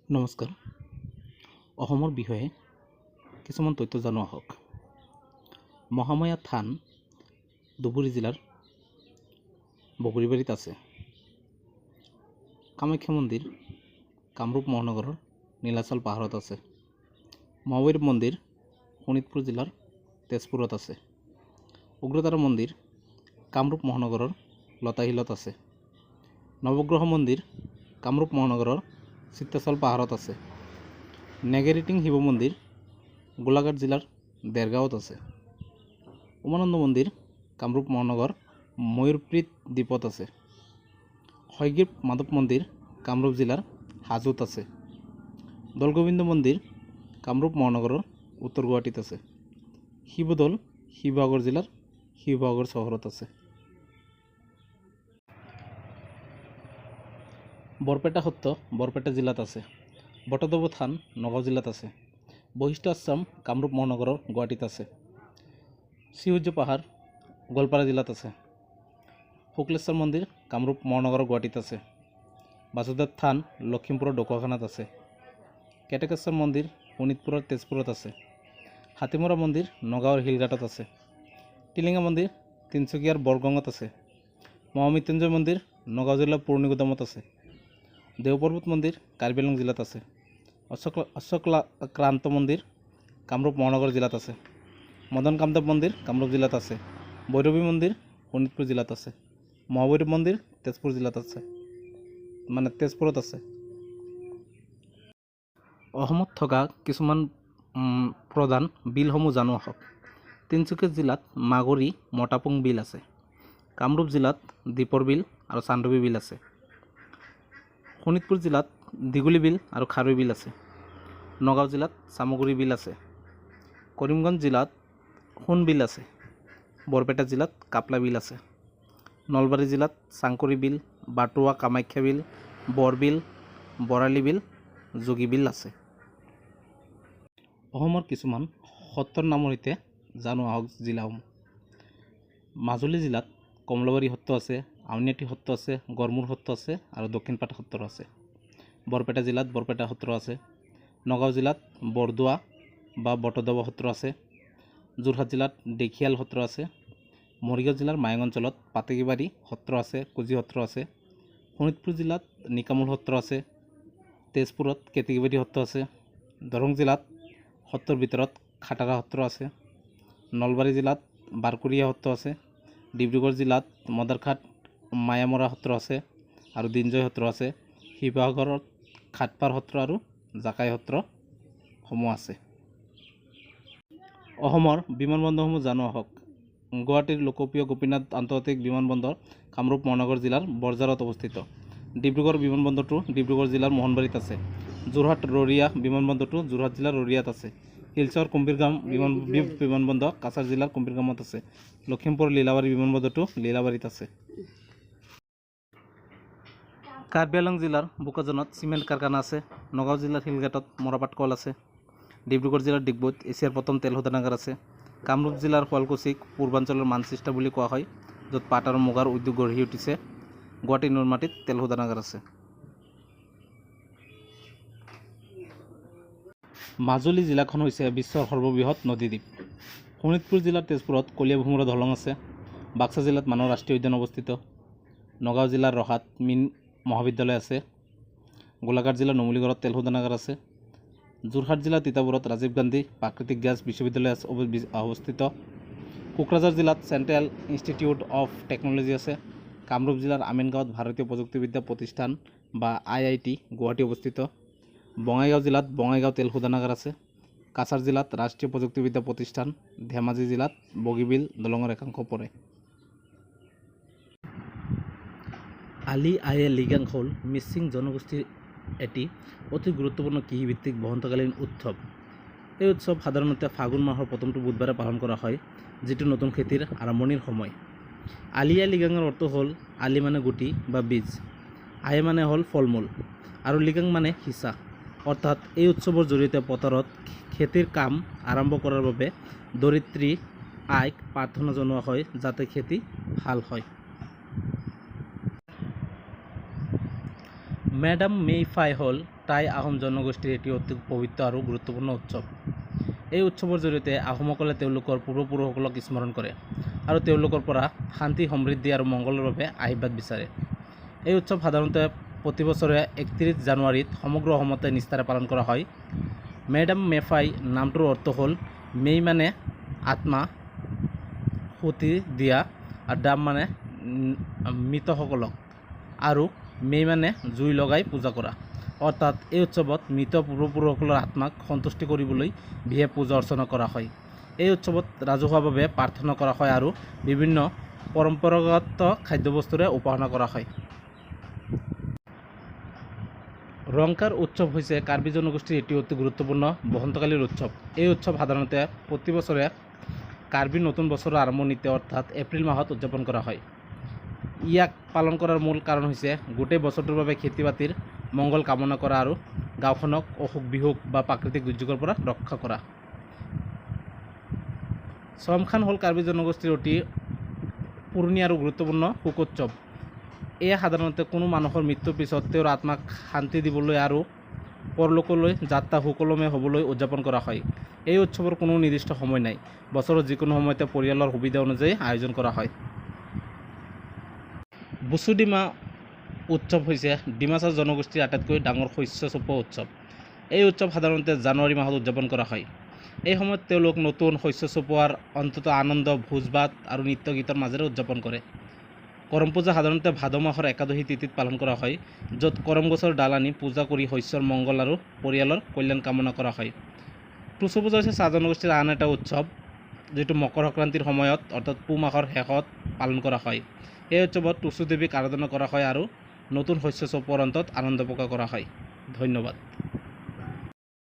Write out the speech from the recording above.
নমস্কাৰ। অসমৰ বিষয়ে কিছুমান তথ্য জানো আহক। মহামায়া থান ধুবুৰী জিলাৰ বগৰীবাৰীত আছে। কামাখ্যা মন্দিৰ কামৰূপ মহানগৰৰ নীলাচল পাহাৰত আছে। মহাভৈৰৱ মন্দিৰ শোণিতপুৰ জিলাৰ তেজপুৰত আছে। উগ্ৰতাৰা মন্দিৰ কামৰূপ মহানগৰৰ লতাশিলত আছে। নৱগ্ৰহ মন্দিৰ কামৰূপ মহানগৰৰ চিত্ৰাচল পাহাৰত আছে। নেগেৰিটিং শিৱ মন্দিৰ গোলাঘাট জিলাৰ দেৰগাঁৱত আছে। উমানন্দ মন্দিৰ কামৰূপ মহানগৰ ময়ূৰপ্ৰীত দ্বীপত আছে। হয়গ্ৰীৱ মাধৱ মন্দিৰ কামৰূপ জিলাৰ হাজোত আছে। দৌলগোবিন্দ মন্দিৰ কামৰূপ মহানগৰৰ উত্তৰ গুৱাহাটীত আছে। শিৱদৌল শিৱসাগৰ জিলাৰ শিৱসাগৰ চহৰত আছে। বৰপেটা সত্ৰ বৰপেটা জিলাত আছে। বটদ্ৰৱ থান নগাঁও জিলাত আছে। বশিষ্ঠ আশ্ৰম কামৰূপ মহানগৰৰ গুৱাহাটীত আছে। শ্ৰীসূৰ্য পাহাৰ গোৱালপাৰা জিলাত আছে। শুক্লেশ্বৰ মন্দিৰ কামৰূপ মহানগৰৰ গুৱাহাটীত আছে। বাসুদেৱ থান লখিমপুৰৰ ঢকুৱাখানাত আছে। কেতেকেশ্বৰ মন্দিৰ শোণিতপুৰৰ তেজপুৰত আছে। হাতীমৰা মন্দিৰ নগাঁৱৰ শিলঘাটত আছে। টিলিঙা মন্দিৰ তিনিচুকীয়াৰ বৰগঙত আছে। মহামৃত্যুঞ্জয় মন্দিৰ নগাঁও জিলাৰ পুৰণিগুদামত আছে। দেওপৰ্বত মন্দিৰ কাৰ্বি আংলং জিলাত আছে। অশ্বক্ৰান্ত মন্দিৰ কামৰূপ মহানগৰ জিলাত আছে। মদন কামদেৱ মন্দিৰ কামৰূপ জিলাত আছে। ভৈৰৱী মন্দিৰ শোণিতপুৰ জিলাত আছে। মহাভৈৰৱ মন্দিৰ তেজপুৰ জিলাত আছে, তেজপুৰত আছে। অসমত থকা কিছুমান প্ৰধান বিলসমূহ জানো আহক। তিনিচুকীয়া জিলাত মাগুৰী মটাপুং বিল আছে। কামৰূপ জিলাত দীপৰ বিল আৰু চান্দৱী বিল আছে। শোণিতপুৰ জিলাত দীঘলী বিল আৰু খাৰৈ বিল আছে। নগাঁও জিলাত চামগুৰি বিল আছে। কৰিমগঞ্জ জিলাত সোণ বিল আছে। বৰপেটা জিলাত কাপলা বিল আছে। নলবাৰী জিলাত চাংকৰি বিল, বাটুৱা কামাখ্যা বিল, বৰবিল, বৰালি বিল, যোগী বিল আছে। অসমৰ কিছুমান সত্ৰৰ নামৰ সৈতে জানো আহক জিলাসমূহ। মাজুলী জিলাত কমলাবাৰী সত্ৰ আছে, আউনীআটী সত্ৰ আছে, গড়মূৰ সত্ৰ আছে আৰু দক্ষিণপাট সত্ৰ আছে। বৰপেটা জিলাত বৰপেটা সত্ৰ আছে। নগাঁও জিলাত বৰদোৱা বা বটদ্ৰৱ সত্ৰ আছে। যোৰহাট জিলাত দেখিয়াল সত্ৰ আছে। মৰিগাঁও জিলাৰ মায়ং অঞ্চলত পাতেকীবাৰী সত্ৰ আছে, কুজি সত্ৰ আছে। শোণিতপুৰ জিলাত নিকামূল সত্ৰ আছে। তেজপুৰত কেতেকীবাৰী সত্ৰ আছে। দৰং জিলাত সত্ৰৰ ভিতৰত খাটাৰা সত্ৰ আছে। নলবাৰী জিলাত বাৰকুৰীয়া সত্ৰ আছে। ডিব্ৰুগড় জিলাত মদাৰঘাট মায়ামৰা সত্ৰ আছে আৰু দিনজয় সত্ৰ আছে। শিৱসাগৰত খাটপাৰ সত্ৰ আৰু জাকাই সত্ৰসমূহ আছে। অসমৰ বিমানবন্দৰসমূহ জানো আহক। গুৱাহাটীৰ লোকপ্ৰিয় গোপীনাথ আন্তৰ্জাতিক বিমানবন্দৰ কামৰূপ মহানগৰ জিলাৰ বৰঝাৰত অৱস্থিত। ডিব্ৰুগড় বিমানবন্দৰটো ডিব্ৰুগড় জিলাৰ মোহনবাৰীত আছে। যোৰহাট ৰৰিয়া বিমানবন্দৰটো যোৰহাট জিলাৰ ৰৰিয়াত আছে। শিলচৰ কুম্ভীৰগাম বিমানবন্দৰ কাছাৰ জিলাৰ কুম্ভীৰগামত আছে। লখিমপুৰ লীলাবাৰী বিমানবন্দৰটো লীলাবাৰীত আছে। কাৰ্বি আংলং জিলাৰ বোকাজানত চিমেণ্ট কাৰখানা আছে। নগাঁও জিলাৰ শিলঘাটত মৰাপাট কল আছে। ডিব্ৰুগড় জিলাৰ ডিগবৈত এছিয়াৰ প্ৰথম তেল শোধনাগাৰ আছে। কামৰূপ জিলাৰ শুৱালকুছিক পূৰ্বাঞ্চলৰ মানচেষ্টাৰ বুলি কোৱা হয়, য'ত পাট আৰু মুগাৰ উদ্যোগ গঢ়ি উঠিছে। গুৱাহাটী নুনমাটিত তেল শোধনাগাৰ আছে। মাজুলী জিলাখন হৈছে বিশ্বৰ সৰ্ববৃহৎ নদীদ্বীপ। শোণিতপুৰ জিলাৰ তেজপুৰত কলীয়াভোমোৰা দলং আছে। বাক্সা জিলাত মানাহ ৰাষ্ট্ৰীয় উদ্যান অৱস্থিত। নগাঁও জিলাৰ ৰহাত মীন মহাবিদ্যালয় আছে। গোলাঘাট জিলাৰ নুমলীগড়ত তেল শোধনাগাৰ আছে। যোৰহাট জিলাৰ তিতাবৰত ৰাজীৱ গান্ধী প্ৰাকৃতিক গেছ বিশ্ববিদ্যালয় অৱস্থিত। কোকৰাঝাৰ জিলাত চেণ্ট্ৰেল ইনষ্টিটিউট অফ টেকন'লজি আছে। কামৰূপ জিলাৰ আমিনগাঁৱত ভাৰতীয় প্ৰযুক্তিবিদ্যা প্ৰতিষ্ঠান বা IIT গুৱাহাটী অৱস্থিত। বঙাইগাঁও জিলাত বঙাইগাঁও তেল শোধনাগাৰ আছে। কাছাৰ জিলাত ৰাষ্ট্ৰীয় প্ৰযুক্তিবিদ্যা প্ৰতিষ্ঠান। ধেমাজি জিলাত বগীবিল দলঙৰ একাংশ পৰে। আলি আই লৃগাং হ'ল মিচিং জনগোষ্ঠীৰ এটি অতি গুৰুত্বপূৰ্ণ কৃষিভিত্তিক বসন্তকালীন উৎসৱ। এই উৎসৱ সাধাৰণতে ফাগুন মাহৰ প্ৰথমটো বুধবাৰে পালন কৰা হয়, যিটো নতুন খেতিৰ আৰম্ভণিৰ সময়। আলি আই লৃগাঙৰ অৰ্থ হ'ল আলি মানে গুটি বা বীজ, আই মানে হ'ল ফল মূল আৰু লৃগাং মানে সিঁচা। অৰ্থাৎ এই উৎসৱৰ জৰিয়তে পথাৰত খেতিৰ কাম আৰম্ভ কৰাৰ বাবে ধৰিত্ৰী আইক প্ৰাৰ্থনা জনোৱা হয়, যাতে খেতি ভাল হয়। মেডাম মে' ফাই হ'ল টাই আহোম জনগোষ্ঠীৰ এটি অতি পবিত্ৰ আৰু গুৰুত্বপূৰ্ণ উৎসৱ। এই উৎসৱৰ জৰিয়তে আহোমসকলে তেওঁলোকৰ পূৰ্বপুৰুষসকলক স্মৰণ কৰে আৰু তেওঁলোকৰ পৰা শান্তি, সমৃদ্ধি আৰু মংগলৰ বাবে আশীৰ্বাদ বিচাৰে। এই উৎসৱ সাধাৰণতে প্ৰতি বছৰে 31 জানুৱাৰীত সমগ্ৰ অসমতে নিষ্ঠাৰে পালন কৰা হয়। মেডাম মেফাই নামটোৰ অৰ্থ হ'ল মেই মানে আত্মা, সুতি দিয়া, আৰু ডাম মানে মৃতসকলক, আৰু মেই মানে জুই লগাই পূজা কৰা। অৰ্থাৎ এই উৎসৱত মৃত পূৰ্বপুৰুষসকলৰ আত্মাক সন্তুষ্টি কৰিবলৈ বিশেষ পূজা অৰ্চনা কৰা হয়। এই উৎসৱত ৰাজহুৱাভাৱে প্ৰাৰ্থনা কৰা হয় আৰু বিভিন্ন পৰম্পৰাগত খাদ্যবস্তুৰে উপাসনা কৰা হয়। ৰংকাৰ উৎসৱ হৈছে কাৰ্বি জনগোষ্ঠীৰ এটি অতি গুৰুত্বপূৰ্ণ বসন্তকালীন উৎসৱ। এই উৎসৱ সাধাৰণতে প্ৰতি বছৰে কাৰ্বি নতুন বছৰৰ আৰম্ভণিতে অৰ্থাৎ এপ্ৰিল মাহত উদযাপন কৰা হয়। ইয়াক পালন কৰাৰ মূল কাৰণ হৈছে গোটেই বছৰটোৰ বাবে খেতি বাতিৰ মংগল কামনা কৰা আৰু গাঁওখনক অসুখ বিসুখ বা প্ৰাকৃতিক দুৰ্যোগৰ পৰা ৰক্ষা কৰা। চমখান হ'ল কাৰ্বি জনগোষ্ঠীৰ অতি পুৰণি আৰু গুৰুত্বপূৰ্ণ শোকোৎসৱ। এয়া সাধাৰণতে কোনো মানুহৰ মৃত্যুৰ পিছত তেওঁৰ আত্মাক শান্তি দিবলৈ আৰু পৰলোকলৈ যাত্ৰা সুকলমে হ'বলৈ উদযাপন কৰা হয়। এই উৎসৱৰ কোনো নিৰ্দিষ্ট সময় নাই, বছৰৰ যিকোনো সময়তে পৰিয়ালৰ সুবিধা অনুযায়ী আয়োজন কৰা হয়। বুচু ডিমা উৎসৱ হৈছে ডিমাছা জনগোষ্ঠীৰ আটাইতকৈ ডাঙৰ শস্য চপোৱা উৎসৱ। এই উৎসৱ সাধাৰণতে জানুৱাৰী মাহত উদযাপন কৰা হয়। এই সময়ত তেওঁলোক নতুন শস্য চপোৱাৰ অন্তত আনন্দ, ভোজ ভাত আৰু নৃত্য গীতৰ মাজেৰে উদযাপন কৰে। কৰম পূজা সাধাৰণতে ভাদ মাহৰ একাদশী তিথিত পালন কৰা হয়, য'ত কৰম গছৰ ডাল আনি পূজা কৰি শস্যৰ মংগল আৰু পৰিয়ালৰ কল্যাণ কামনা কৰা হয়। টুচু পূজা হৈছে চাহ জনগোষ্ঠীৰ আন এটা উৎসৱ, যিটো মকৰ সংক্ৰান্তিৰ সময়ত অৰ্থাৎ পুহ মাহৰ শেষত পালন কৰা হয়। এই উৎসৱত টুচু দেৱীক আৰাধনা কৰা হয় আৰু নতুন শস্য চপোৱাৰ অন্তত আনন্দ প্ৰকাশ কৰা হয়। ধন্যবাদ।